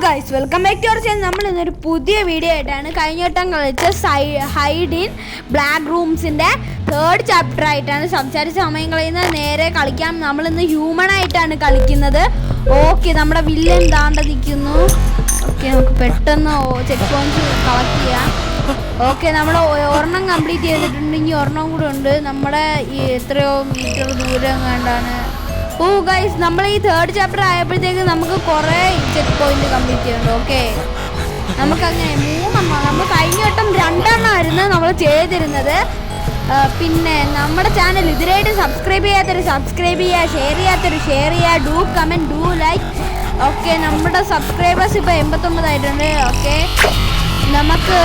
Guys welcome back to our channel. നമ്മൾ ഇന്നൊരു പുതിയ വീഡിയോ ആയിട്ടാണ് കഴിഞ്ഞ വട്ടം കളിച്ച ഹൈഡ് ഇൻ ബ്ലാക്ക് റൂംസിൻ്റെ 3rd ചാപ്റ്റർ ആയിട്ടാണ് സംസാരിച്ച സമയം കളയുന്നത്. നേരെ കളിക്കാം. നമ്മളിന്ന് ഹ്യൂമൺ ആയിട്ടാണ് കളിക്കുന്നത്. ഓക്കെ, നമ്മുടെ വില്ലൻ താണ്ട നിൽക്കുന്നു. ഓക്കെ, നമുക്ക് പെട്ടെന്ന് ചെക്ക് പോയിന്റ്സ് കളക്ട് ചെയ്യാം. ഓക്കെ, നമ്മൾ ഒരെണ്ണം കംപ്ലീറ്റ് ചെയ്തിട്ടുണ്ട്. ഇനി ഒരെണ്ണം കൂടെ ഉണ്ട്. നമ്മുടെ ഈ എത്രയോ മീറ്റർ ദൂരം കണ്ടാണ്. ഓ ഗൈസ്, നമ്മൾ ഈ 3rd ചാപ്റ്റർ ആയപ്പോഴത്തേക്ക് നമുക്ക് കുറേ ചെക്ക് പോയിന്റ് കംപ്ലീറ്റ് ചെയ്യുന്നുണ്ട്. ഓക്കെ, നമുക്കങ്ങനെ 3 നമ്മൾ കഴിഞ്ഞ വട്ടം 2 ആയിരുന്നു നമ്മൾ ചെയ്തിരുന്നത്. പിന്നെ നമ്മുടെ ചാനൽ ഇതിനായിട്ട് സബ്സ്ക്രൈബ് ചെയ്യാത്തൊരു സബ്സ്ക്രൈബ് ചെയ്യുക, ഷെയർ ചെയ്യാത്തൊരു ഷെയർ ചെയ്യുക, do comment, do like. Okay, നമ്മുടെ സബ്സ്ക്രൈബേഴ്സ് ഇപ്പോൾ 89 ആയിട്ടുണ്ട്. ഓക്കെ, നമുക്ക്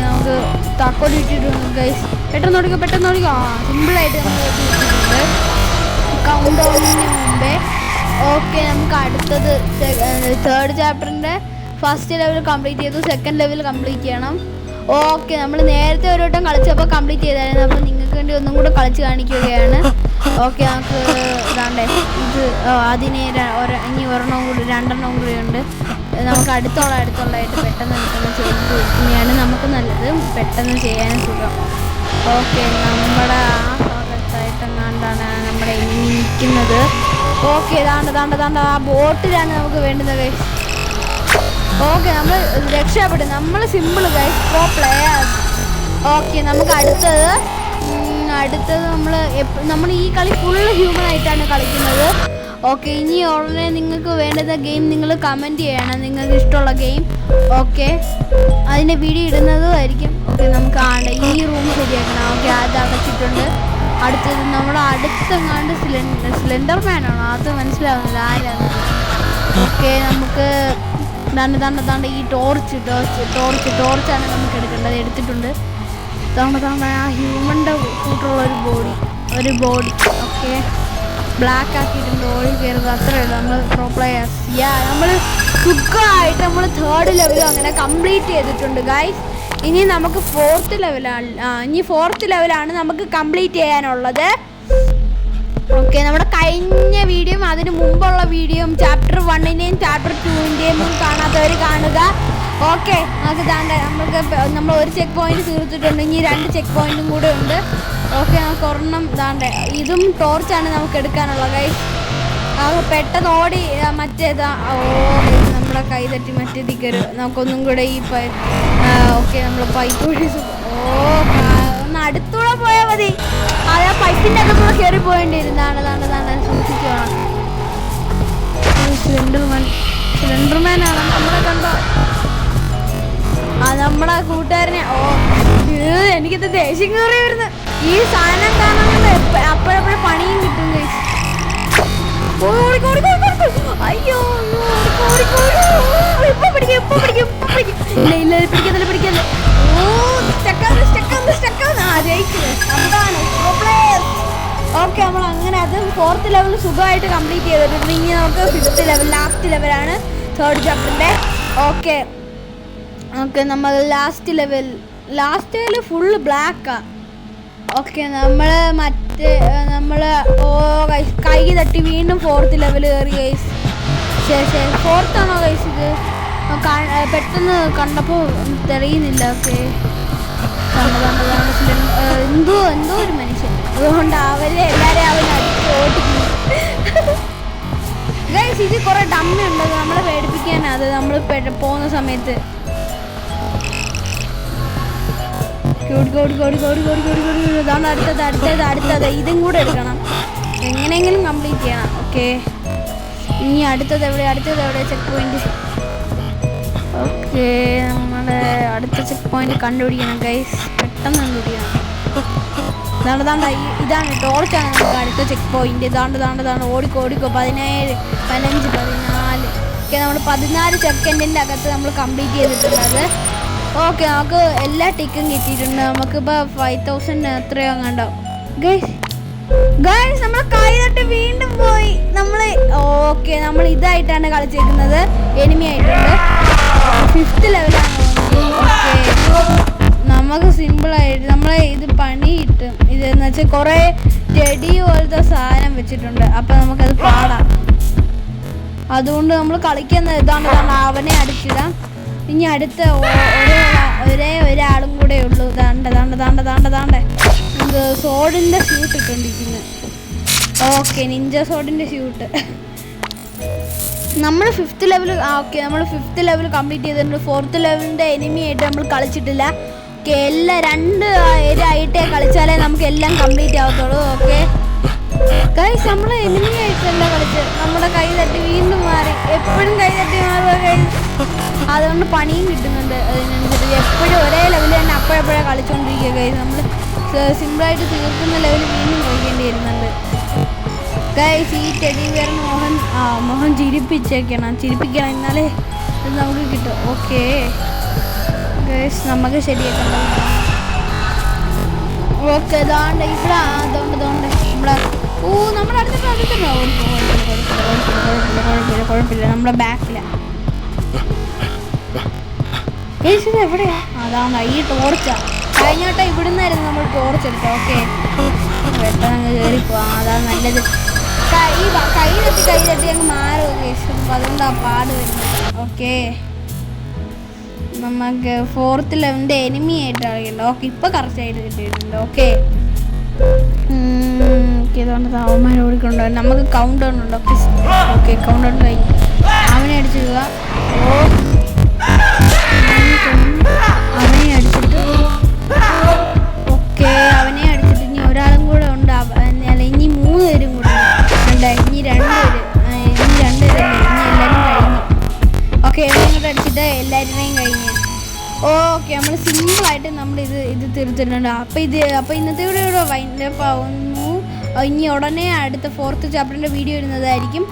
നമുക്ക് താക്കോൽ ഇട്ടിട്ടുണ്ട് ഗൈസ്. പെട്ടെന്ന് ഓടിക്കുക. സിമ്പിളായിട്ട് നമ്മൾ ഇട്ടിട്ടുണ്ട് കൗണ്ട് ഡൗണിന് മുമ്പേ. ഓക്കെ, നമുക്ക് അടുത്തത് 3rd ചാപ്റ്ററിൻ്റെ 1st ലെവൽ കംപ്ലീറ്റ് ചെയ്തു. 2nd ലെവൽ കംപ്ലീറ്റ് ചെയ്യണം. ഓക്കെ, നമ്മൾ നേരത്തെ ഒരു വട്ടം കളിച്ചപ്പോൾ കംപ്ലീറ്റ് ചെയ്തായിരുന്നു. അപ്പോൾ നിങ്ങൾക്ക് വേണ്ടി ഒന്നും കൂടെ കളിച്ച് കാണിക്കുകയാണ്. ഓക്കെ, നമുക്ക് ഇതാണ്ടേ ഇത് അതിന് ഇനി ഒരെണ്ണം കൂടി 2 കൂടി ഉണ്ട്. നമുക്ക് അടുത്തുള്ളതായിട്ട് പെട്ടെന്ന് ചെയ്ത് കൊടുക്കുന്നതാണ് നമുക്ക് നല്ലത്, പെട്ടെന്ന് ചെയ്യാനും സുഖം. ഓക്കെ, നമ്മുടെ ആ ഭാഗത്തായിട്ടെങ്ങാണ്ടാണ് നമ്മുടെ ഇനി നിൽക്കുന്നത്. ഓക്കെ, താണ്ട ആ ബോട്ടിലാണ് നമുക്ക് വേണ്ടുന്നത്. ഓക്കെ, നമ്മൾ രക്ഷപ്പെടും. നമ്മൾ simple guys, pro players. Okay, നമുക്ക് അടുത്തത് നമ്മൾ ഈ കളി ഫുള്ള് ഹ്യൂമൻ ആയിട്ടാണ് കളിക്കുന്നത്. ഓക്കെ, ഇനി ഉടനെ നിങ്ങൾക്ക് വേണ്ടുന്ന ഗെയിം നിങ്ങൾ കമൻറ്റ് ചെയ്യണം, നിങ്ങൾക്ക് ഇഷ്ടമുള്ള ഗെയിം. ഓക്കെ, അതിൻ്റെ വീഡിയോ ഇടുന്നതുമായിരിക്കും. ഓക്കെ, നമുക്ക് ഈ റൂം ശരിയാക്കണം. ഓക്കെ, അത് അടച്ചിട്ടുണ്ട്. അടുത്തത് നമ്മുടെ അടുത്തെങ്ങാണ്ട് സിലിണ്ടർ മാനാണോ അത് മനസ്സിലാവുന്നില്ല ആരാണ്. ഓക്കെ, നമുക്ക് താണ്ട ഈ ടോർച്ചാണ് നമുക്ക് എടുക്കേണ്ടത്. എടുത്തിട്ടുണ്ട്. താണ്ട ആ ഹ്യൂമൻ്റെ കൂട്ടുള്ള ഒരു ബോഡി. ഓക്കെ, ബ്ലാക്ക് ആക്കിയിട്ടുണ്ട്. ഓടി കയറുക, അത്രയേ ഉള്ളൂ. നമ്മൾ പ്രോ പ്ലെയേഴ്സ്. നമ്മൾ സുഖമായിട്ട് നമ്മൾ 3rd ലെവലും അങ്ങനെ കംപ്ലീറ്റ് ചെയ്തിട്ടുണ്ട് ഗൈസ്. ഇനി നമുക്ക് 4th ലെവലാണ് നമുക്ക് കംപ്ലീറ്റ് ചെയ്യാനുള്ളത്. ഓക്കെ, നമ്മുടെ കഴിഞ്ഞ വീഡിയോയും അതിന് മുമ്പുള്ള വീഡിയോയും ചാപ്റ്റർ 1ൻ്റെയും ചാപ്റ്റർ 2ൻ്റെയും കാണാത്തവർ കാണുക. ഓക്കെ, നമുക്ക് നമ്മൾ ഒരു ചെക്ക് പോയിന്റ് തീർത്തിട്ടുണ്ട്. ഇനി 2 ചെക്ക് പോയിന്റും കൂടെ ഉണ്ട്. ഓക്കെ, നമുക്ക് ഒരെണ്ണം ഇതും ടോർച്ചാണ് നമുക്ക് എടുക്കാനുള്ളത് ഗൈസ്. പെട്ടെന്ന് ഓടി മറ്റേതാ. നമ്മുടെ കൈ തട്ടി മറ്റേതി കയറുക. നമുക്കൊന്നും കൂടെ ഈ ഓക്കെ, നമ്മൾ പൈപ്പ് വഴി ഒന്ന് അടുത്തൂടെ പോയാൽ മതി. അത് ആ പൈപ്പിൻ്റെ അകത്തൂടെ കയറി പോകേണ്ടിയിരുന്നാണ്. സൂക്ഷിക്കണം. സിലിണ്ടർമാനാണ് നമ്മളെ കണ്ടോ. നമ്മുടെ കൂട്ടുകാരനെ. എനിക്കത് ദേഷ്യം കയറി വരുന്നു. ഈ സാധനം കാണുന്നത് അപ്പോഴപ്പോഴും പണിയും കിട്ടും. അയ്യോ, പിടിക്കല്ലേ. ഓക്കെ, നമ്മൾ അങ്ങനെ അത് 4th ലെവൽ സുഖമായിട്ട് കംപ്ലീറ്റ് ചെയ്തിട്ടുണ്ട്. ഇനി നമുക്ക് 5th ലെവൽ, ലാസ്റ്റ് ലെവലാണ് 3rd ചാപ്റ്ററിൻ്റെ. ഓക്കെ, നമ്മൾ ലാസ്റ്റ് ലെവൽ ഫുള്ള് ബ്ലാക്കാണ്. ഓക്കെ, നമ്മൾ കൈ തട്ടി വീണ്ടും 4th ലെവൽ കയറി ഗൈസ്. ശരി 4th ആണോ ഗൈസ്? ഇത് പെട്ടെന്ന് കണ്ടപ്പോൾ തെളിയുന്നില്ല. ഓക്കെ, എന്തോ ഒരു മനുഷ്യൻ, അതുകൊണ്ട് എല്ലാവരെയും അടിച്ച് ഓടിക്കുന്നു ഗൈസ്. ഇത് കുറേ ഡമ്മി ഉണ്ട്, നമ്മളെ പേടിപ്പിക്കാനാണ് അത് നമ്മൾ പോകുന്ന സമയത്ത്. അടുത്തത് ഇതും കൂടെ എടുക്കണം, എങ്ങനെയെങ്കിലും കംപ്ലീറ്റ് ചെയ്യണം. ഓക്കെ, ഇനി അടുത്തത് എവിടെ ചെക്ക് പോയിന്റ്. ഓക്കെ, നമ്മുടെ അടുത്ത ചെക്ക് പോയിന്റ് കണ്ടുപിടിക്കണം ഗൈസ്, പെട്ടെന്ന് കണ്ടുപിടിക്കണം. ഇതാണ് ടോർച്ചാണ് നമുക്ക് അടുത്ത ചെക്ക് പോയിന്റ്. ഓടിക്കോ 17, 15, 14. ഓക്കെ, നമ്മൾ 14 സെക്കൻഡിൻ്റെ അകത്ത് നമ്മൾ കംപ്ലീറ്റ് ചെയ്തിട്ടുള്ളത്. ഓക്കെ, നമുക്ക് എല്ലാ ടിക്കും കിട്ടിയിട്ടുണ്ട്. നമുക്കിപ്പോൾ 5000 എത്രയോ കണ്ടാവും ഗൈസ്. നമ്മൾ കൈ തട്ടി വീണ്ടും പോയി. ഓക്കെ, നമ്മൾ ഇതായിട്ടാണ് കളിച്ചേക്കുന്നത്, എനിമി ആയിട്ടുണ്ട്. 5th ലെവലാണ്. ഓക്കെ, നമുക്ക് സിമ്പിളായിട്ട് ഇത് പണി കിട്ടും. ഇതെന്ന് വെച്ചാൽ കുറേ ടെഡി പോലത്തെ സാധനം വെച്ചിട്ടുണ്ട്. അപ്പം നമുക്കത് പാടാം. അതുകൊണ്ട് നമ്മൾ കളിക്കുന്ന ഇതാണ് അവനെ അടിച്ചിടാം. ഇനി അടുത്ത ഒരാളും കൂടെ ഉള്ളൂ. താണ്ടെ സോഡിൻ്റെ സ്യൂട്ട് ഇട്ടുകൊണ്ടിരിക്കുന്നത്. ഓക്കെ, നിഞ്ച സോഡിൻ്റെ സ്യൂട്ട്. നമ്മൾ 5th ലെവൽ ഓക്കെ, നമ്മൾ 5th ലെവൽ കംപ്ലീറ്റ് ചെയ്തിട്ടുണ്ട്. 4th ലെവലിൻ്റെ എനിമി ആയിട്ട് നമ്മൾ കളിച്ചിട്ടില്ല. ഓക്കെ, എല്ലാം 2 ആയിട്ടേ കളിച്ചാലേ നമുക്ക് എല്ലാം കംപ്ലീറ്റ് ആവത്തുള്ളൂ. ഓക്കെ ഗൈസ്, നമ്മൾ എനിമി ആയിട്ടല്ല കളിച്ച്, നമ്മുടെ കൈ തട്ടി വീണ്ടും മാറി. എപ്പോഴും കൈ തട്ടി മാറുക ഗൈസ്. അതുകൊണ്ട് പണിയും കിട്ടുന്നുണ്ട്. അതിനനുസരിച്ച് എപ്പോഴും ഒരേ ലെവലിൽ തന്നെ അപ്പോഴപ്പോഴേ കളിച്ചുകൊണ്ടിരിക്കുക ഗൈസ്. നമ്മൾ സിമ്പിളായിട്ട് തീർക്കുന്ന ലെവൽ വീണ്ടും കളിക്കേണ്ടി വരുന്നുണ്ട് ഗൈസ്. ഈ ടെഡി ബിയർ മോഹൻ ചിരിപ്പിക്കണം, എന്നാലേ ഇത് നമുക്ക് കിട്ടും. ഓക്കെ ഗൈസ്, നമുക്ക് ശരിയാക്കണം. ഓക്കെ, ഇതാണ്ട് ഇവിടെ അതുകൊണ്ട് നമ്മുടെ നമ്മുടെ അടുത്തിട്ടുണ്ടോ? കുഴപ്പമില്ല, നമ്മുടെ ബാക്കിലാണ്. ഇത് എവിടെയാ? അതാണ് ഈ ടോർച്ചാ. കഴിഞ്ഞോട്ടെ ഇവിടുന്നായിരുന്നു നമ്മൾ ടോർച്ച് എടുത്തത്. ഓക്കെ, പെട്ടെന്ന് കയറി പോവാം, അതാണ് നല്ലത്. കൈ തട്ടി അങ്ങ് മാറുക കേസ്, അതുകൊണ്ടാണ് പാട് വരുന്നത്. ഓക്കെ, നമുക്ക് 4th ലെവലിൻ്റെ എനിമി ആയിട്ട് കളിക്കണ്ട. ഓക്കെ, ഇപ്പോൾ കറക്റ്റായിട്ട് കിട്ടിയിട്ടുണ്ട്. ഓക്കെ ഇതുകൊണ്ട് അവന്മാർ ഓടിക്കൊണ്ടു. നമുക്ക് കൗണ്ട് ഡൗൺ ഉണ്ടോ? ഓക്കെ, കൗണ്ട് ഡൗൺ കഴിഞ്ഞു. അവനെ അടിച്ചിടുക. അവനെ അടിച്ചിട്ട് ഓക്കെ, അവനെ അടിച്ചിട്ട് ഇനി ഒരാളും കൂടെ ഉണ്ട്. അല്ല, ഇനി 3 പേരും കൂടെ ഉണ്ട്. ഇനി 2 പേര്, ഇനി എല്ലാവരും കഴിഞ്ഞു. ഓക്കെ, എവിടെയും കൂടെ അടിച്ചിട്ട് എല്ലാവരുടെയും കഴിഞ്ഞ്. ഓക്കെ, നമ്മൾ സിമ്പിളായിട്ട് നമ്മൾ ഇത് തീർത്തിട്ടുണ്ട്. അപ്പോൾ ഇന്നത്തെ ഇവിടെ വൈൻഡപ്പ് ആവുന്നു. ഇനി ഉടനെ അടുത്ത 4th ചാപ്റ്ററിൻ്റെ വീഡിയോ വരുന്നതായിരിക്കും.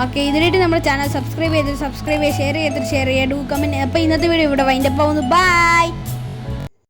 ഓക്കെ, ഇതിനായിട്ട് നമ്മുടെ ചാനൽ സബ്സ്ക്രൈബ് ചെയ്യുക, ഷെയർ ചെയ്യുക, ഡു കമൻറ്റ്. അപ്പോൾ ഇന്നത്തെ വീഡിയോ ഇവിടെ വൈൻഡപ്പ് ആവുന്നു. ബൈ.